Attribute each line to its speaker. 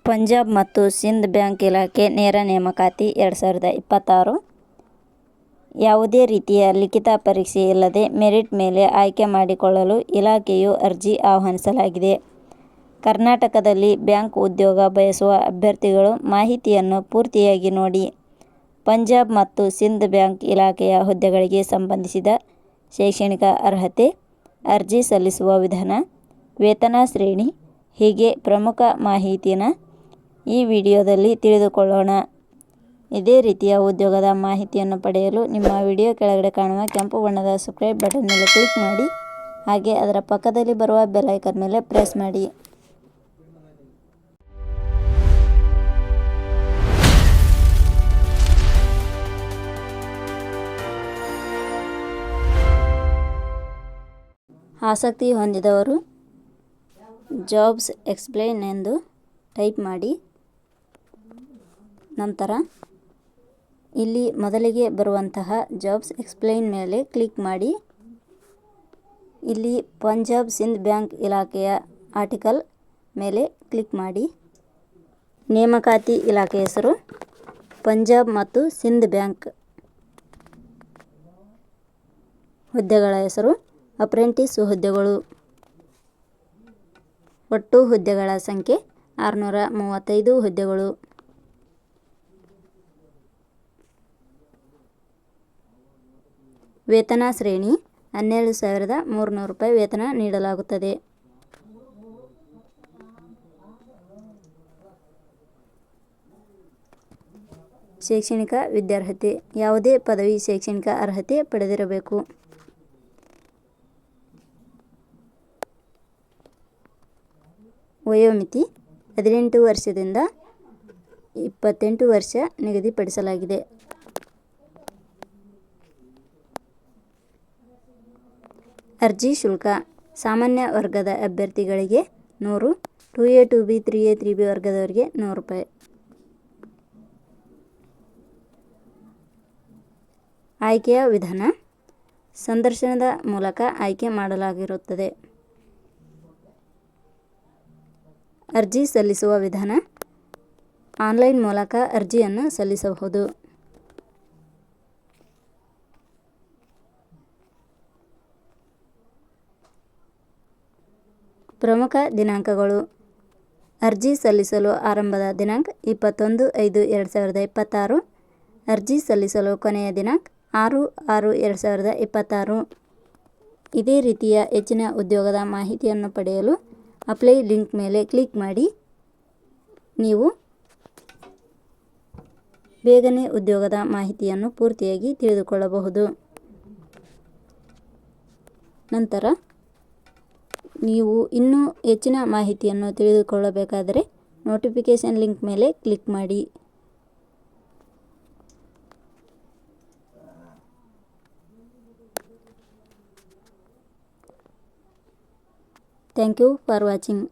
Speaker 1: ಪಂಜಾಬ್ ಮತ್ತು ಸಿಂಧ್ ಬ್ಯಾಂಕ್ ಇಲಾಖೆ ನೇರ ನೇಮಕಾತಿ 2026. ಯಾವುದೇ ರೀತಿಯ ಲಿಖಿತ ಪರೀಕ್ಷೆ ಇಲ್ಲದೆ ಮೆರಿಟ್ ಮೇಲೆ ಆಯ್ಕೆ ಮಾಡಿಕೊಳ್ಳಲು ಇಲಾಖೆಯು ಅರ್ಜಿ ಆಹ್ವಾನಿಸಲಾಗಿದೆ. ಕರ್ನಾಟಕದಲ್ಲಿ ಬ್ಯಾಂಕ್ ಉದ್ಯೋಗ ಬಯಸುವ ಅಭ್ಯರ್ಥಿಗಳು ಮಾಹಿತಿಯನ್ನು ಪೂರ್ತಿಯಾಗಿ ನೋಡಿ. ಪಂಜಾಬ್ ಮತ್ತು ಸಿಂಧ್ ಬ್ಯಾಂಕ್ ಇಲಾಖೆಯ ಹುದ್ದೆಗಳಿಗೆ ಸಂಬಂಧಿಸಿದ ಶೈಕ್ಷಣಿಕ ಅರ್ಹತೆ, ಅರ್ಜಿ ಸಲ್ಲಿಸುವ ವಿಧಾನ, ವೇತನ ಶ್ರೇಣಿ ಹೀಗೆ ಪ್ರಮುಖ ಮಾಹಿತಿನ ಈ ವಿಡಿಯೋದಲ್ಲಿ ತಿಳಿದುಕೊಳ್ಳೋಣ. ಇದೇ ರೀತಿಯ ಉದ್ಯೋಗದ ಮಾಹಿತಿಯನ್ನು ಪಡೆಯಲು ನಿಮ್ಮ ವಿಡಿಯೋ ಕೆಳಗಡೆ ಕಾಣುವ ಕೆಂಪು ಬಣ್ಣದ ಸಬ್ಸ್ಕ್ರೈಬ್ ಬಟನ್ ಮೇಲೆ ಕ್ಲಿಕ್ ಮಾಡಿ, ಹಾಗೆ ಅದರ ಪಕ್ಕದಲ್ಲಿ ಬರುವ ಬೆಲ್ ಐಕಾನ್ ಮೇಲೆ ಪ್ರೆಸ್ ಮಾಡಿ. ಆಸಕ್ತಿ ಹೊಂದಿದವರು ಜಾಬ್ಸ್ ಎಕ್ಸ್ಪ್ಲೇನ್ ಎಂದು ಟೈಪ್ ಮಾಡಿ. ನಂತರ ಇಲ್ಲಿ ಮೊದಲಿಗೆ ಬರುವಂತಹ ಜಾಬ್ಸ್ ಎಕ್ಸ್ಪ್ಲೇನ್ ಮೇಲೆ ಕ್ಲಿಕ್ ಮಾಡಿ. ಇಲ್ಲಿ ಪಂಜಾಬ್ ಸಿಂಧ್ ಬ್ಯಾಂಕ್ ಇಲಾಖೆಯ ಆರ್ಟಿಕಲ್ ಮೇಲೆ ಕ್ಲಿಕ್ ಮಾಡಿ. ನೇಮಕಾತಿ ಇಲಾಖೆ ಹೆಸರು ಪಂಜಾಬ್ ಮತ್ತು ಸಿಂಧ್ ಬ್ಯಾಂಕ್. ಹುದ್ದೆಗಳ ಹೆಸರು ಅಪ್ರೆಂಟಿಸ್ ಹುದ್ದೆಗಳು. ಒಟ್ಟು ಹುದ್ದೆಗಳ ಸಂಖ್ಯೆ 635 ಹುದ್ದೆಗಳು. ವೇತನ ಶ್ರೇಣಿ 12,300 ರೂಪಾಯಿ ವೇತನ ನೀಡಲಾಗುತ್ತದೆ. ಶೈಕ್ಷಣಿಕ ವಿದ್ಯಾರ್ಹತೆ ಯಾವುದೇ ಪದವಿ ಶೈಕ್ಷಣಿಕ ಅರ್ಹತೆ ಪಡೆದಿರಬೇಕು. ವಯೋಮಿತಿ 18 ವರ್ಷದಿಂದ 28 ವರ್ಷ ನಿಗದಿಪಡಿಸಲಾಗಿದೆ. ಅರ್ಜಿ ಶುಲ್ಕ ಸಾಮಾನ್ಯ ವರ್ಗದ ಅಭ್ಯರ್ಥಿಗಳಿಗೆ 100, 2A 2B 3A 3B ವರ್ಗದವರಿಗೆ 100 ರೂಪಾಯಿ. ಆಯ್ಕೆಯ ವಿಧಾನ ಸಂದರ್ಶನದ ಮೂಲಕ ಆಯ್ಕೆ ಮಾಡಲಾಗಿರುತ್ತದೆ. ಅರ್ಜಿ ಸಲ್ಲಿಸುವ ವಿಧಾನ ಆನ್ಲೈನ್ ಮೂಲಕ ಅರ್ಜಿಯನ್ನು ಸಲ್ಲಿಸಬಹುದು. ಪ್ರಮುಖ ದಿನಾಂಕಗಳು: ಅರ್ಜಿ ಸಲ್ಲಿಸಲು ಆರಂಭದ ದಿನಾಂಕ 21/5/2026. ಅರ್ಜಿ ಸಲ್ಲಿಸಲು ಕೊನೆಯ ದಿನಾಂಕ 6/6/2026. ಇದೇ ರೀತಿಯ ಹೆಚ್ಚಿನ ಉದ್ಯೋಗದ ಮಾಹಿತಿಯನ್ನು ಪಡೆಯಲು ಅಪ್ಲೈ ಲಿಂಕ್ ಮೇಲೆ ಕ್ಲಿಕ್ ಮಾಡಿ. ನೀವು ಬೇಗನೆ ಉದ್ಯೋಗದ ಮಾಹಿತಿಯನ್ನು ಪೂರ್ತಿಯಾಗಿ ತಿಳಿದುಕೊಳ್ಳಬಹುದು. ನಂತರ ನೀವು ಇನ್ನೂ ಹೆಚ್ಚಿನ ಮಾಹಿತಿಯನ್ನು ತಿಳಿದುಕೊಳ್ಳಬೇಕಾದರೆ ನೋಟಿಫಿಕೇಷನ್ ಲಿಂಕ್ ಮೇಲೆ ಕ್ಲಿಕ್ ಮಾಡಿ. Thank you for watching.